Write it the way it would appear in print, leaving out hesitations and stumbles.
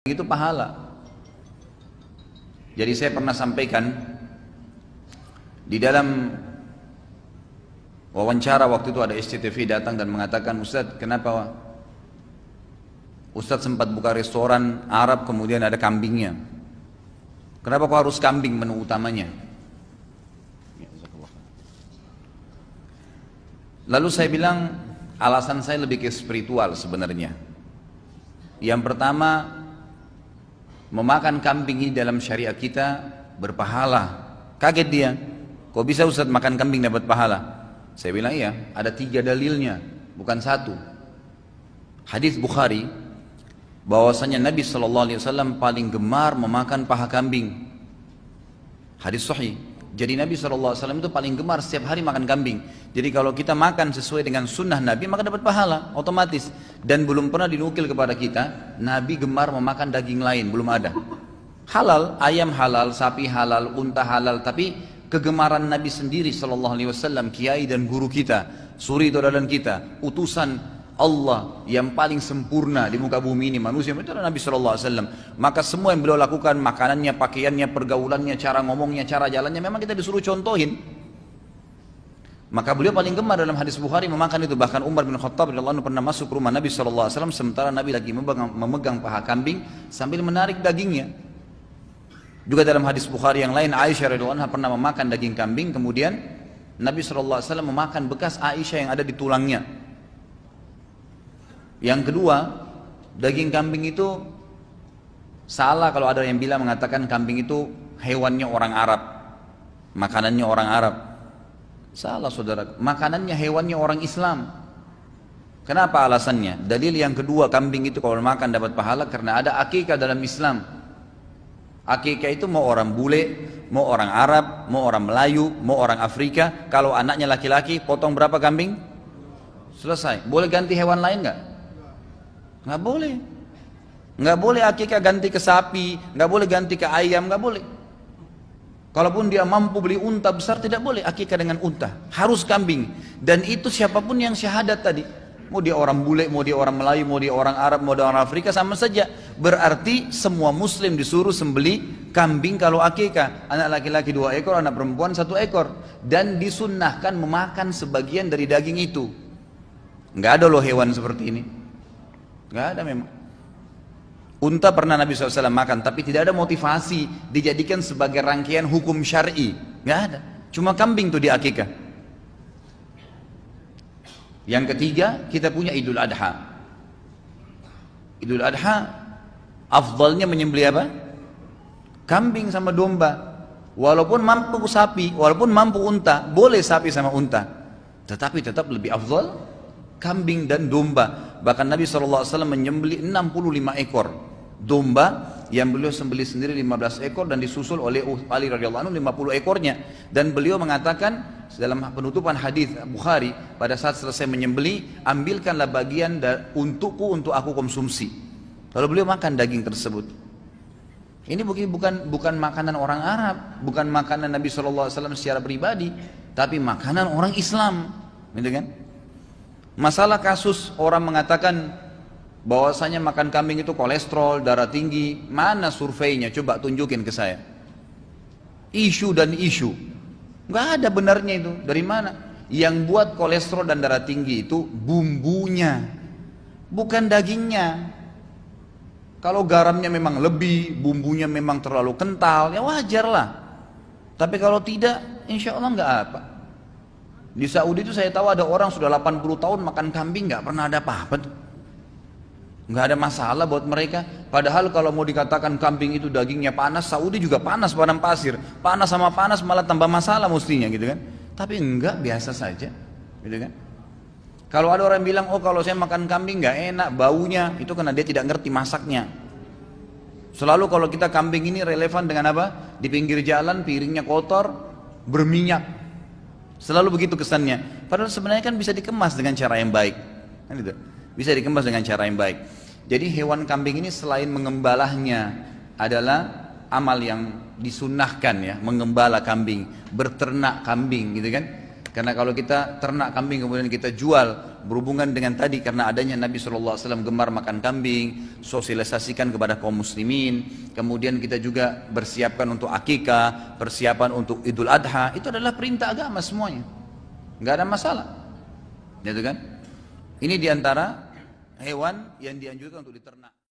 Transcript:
itu pahala. Jadi saya pernah sampaikan di dalam wawancara waktu itu ada SCTV datang dan mengatakan, Ustadz, kenapa Ustadz sempat buka restoran Arab kemudian ada kambingnya? Kenapa kok harus kambing menu utamanya? Lalu saya bilang alasan saya lebih ke spiritual sebenarnya. Yang pertama, memakan kambing ini dalam syariat kita berpahala. Kaget dia, kok bisa Ustadz makan kambing dapat pahala? Saya bilang iya, ada 3 dalilnya, bukan 1. Hadis Bukhari, bahwasanya Nabi SAW paling gemar memakan paha kambing. Hadis sahih. Jadi Nabi SAW itu paling gemar setiap hari makan kambing. Jadi kalau kita makan sesuai dengan sunnah Nabi, maka dapat pahala otomatis. Dan belum pernah dinukil kepada kita Nabi gemar memakan daging lain, belum ada. Halal, ayam halal, sapi halal, unta halal. Tapi kegemaran Nabi sendiri SAW, kiai dan guru kita, suri tauladan kita, utusan Allah yang paling sempurna di muka bumi ini, manusia itu adalah Nabi SAW. Maka semua yang beliau lakukan, makanannya, pakaiannya, pergaulannya, cara ngomongnya, cara jalannya, memang kita disuruh contohin. Maka beliau paling gemar dalam hadis Bukhari memakan itu. Bahkan Umar bin Khattab radhiyallahu anhu pernah masuk ke rumah Nabi SAW sementara Nabi lagi memegang paha kambing sambil menarik dagingnya. Juga dalam hadis Bukhari yang lain, Aisyah radhiyallahu anha pernah memakan daging kambing, kemudian Nabi SAW memakan bekas Aisyah yang ada di tulangnya. Yang kedua, daging kambing itu salah kalau ada yang bilang mengatakan kambing itu hewannya orang Arab, makanannya orang Arab. Salah saudara, makanannya hewannya orang Islam. Kenapa alasannya? Dalil yang kedua, kambing itu kalau makan dapat pahala karena ada akikah dalam Islam. Akikah itu mau orang bule, mau orang Arab, mau orang Melayu, mau orang Afrika. Kalau anaknya laki-laki, potong berapa kambing? Selesai. Boleh ganti hewan lain nggak? Nggak boleh. Nggak boleh akikah ganti ke sapi, nggak boleh ganti ke ayam, nggak boleh. Kalaupun dia mampu beli unta besar, tidak boleh akikah dengan unta, harus kambing. Dan itu siapapun yang syahadat tadi, mau dia orang bule, mau dia orang Melayu, mau dia orang Arab, mau dia orang Afrika, sama saja. Berarti semua muslim disuruh sembeli kambing kalau akikah. Anak laki-laki 2 ekor, anak perempuan 1 ekor. Dan disunnahkan memakan sebagian dari daging itu. Nggak ada loh hewan seperti ini, nggak ada memang. Unta pernah Nabi SAW makan, tapi tidak ada motivasi dijadikan sebagai rangkaian hukum syar'i, nggak ada. Cuma kambing tuh di akikah. Yang ketiga, kita punya Idul Adha. Idul Adha, afdalnya menyembelih apa? Kambing sama domba. Walaupun mampu sapi, walaupun mampu unta, boleh sapi sama unta. Tetapi tetap lebih afdal kambing dan domba. Bahkan Nabi SAW menyembelih 65 ekor domba yang beliau sembelih sendiri 15 ekor dan disusul oleh Ali radhiyallahu anhu 50 ekornya. Dan beliau mengatakan dalam penutupan hadis Bukhari, pada saat selesai menyembelih, ambilkanlah bagian untukku untuk aku konsumsi. Lalu beliau makan daging tersebut. Ini bukan makanan orang Arab, bukan makanan Nabi SAW secara pribadi, tapi makanan orang Islam, gitu kan? Masalah kasus orang mengatakan bahwasanya makan kambing itu kolesterol, darah tinggi, mana surveinya? Coba tunjukin ke saya. Isu dan isu, nggak ada benarnya itu. Dari mana? Yang buat kolesterol dan darah tinggi itu bumbunya, bukan dagingnya. Kalau garamnya memang lebih, bumbunya memang terlalu kental, ya wajar lah. Tapi kalau tidak, insya Allah nggak apa. Di Saudi itu saya tahu ada orang sudah 80 tahun makan kambing nggak pernah ada apa-apa tuh. Nggak ada masalah buat mereka. Padahal kalau mau dikatakan kambing itu dagingnya panas, Saudi juga panas padang pasir. Panas sama panas malah tambah masalah mestinya gitu kan. Tapi enggak, biasa saja gitu kan. Kalau ada orang bilang, oh kalau saya makan kambing nggak enak baunya, itu karena dia tidak ngerti masaknya. Selalu kalau kita kambing ini relevan dengan apa? Di pinggir jalan piringnya kotor, berminyak. Selalu begitu kesannya. Padahal sebenarnya kan bisa dikemas dengan cara yang baik. Kan gitu. Bisa dikemas dengan cara yang baik. Jadi hewan kambing ini selain mengembalahnya adalah amal yang disunnahkan ya, mengembala kambing, berternak kambing gitu kan. Karena kalau kita ternak kambing kemudian kita jual berhubungan dengan tadi karena adanya Nabi SAW gemar makan kambing, sosialisasikan kepada kaum muslimin, kemudian kita juga bersiapkan untuk akikah, persiapan untuk Idul Adha, itu adalah perintah agama semuanya. Nggak ada masalah. Gitu kan? Ini diantara hewan yang dianjurkan untuk diternak.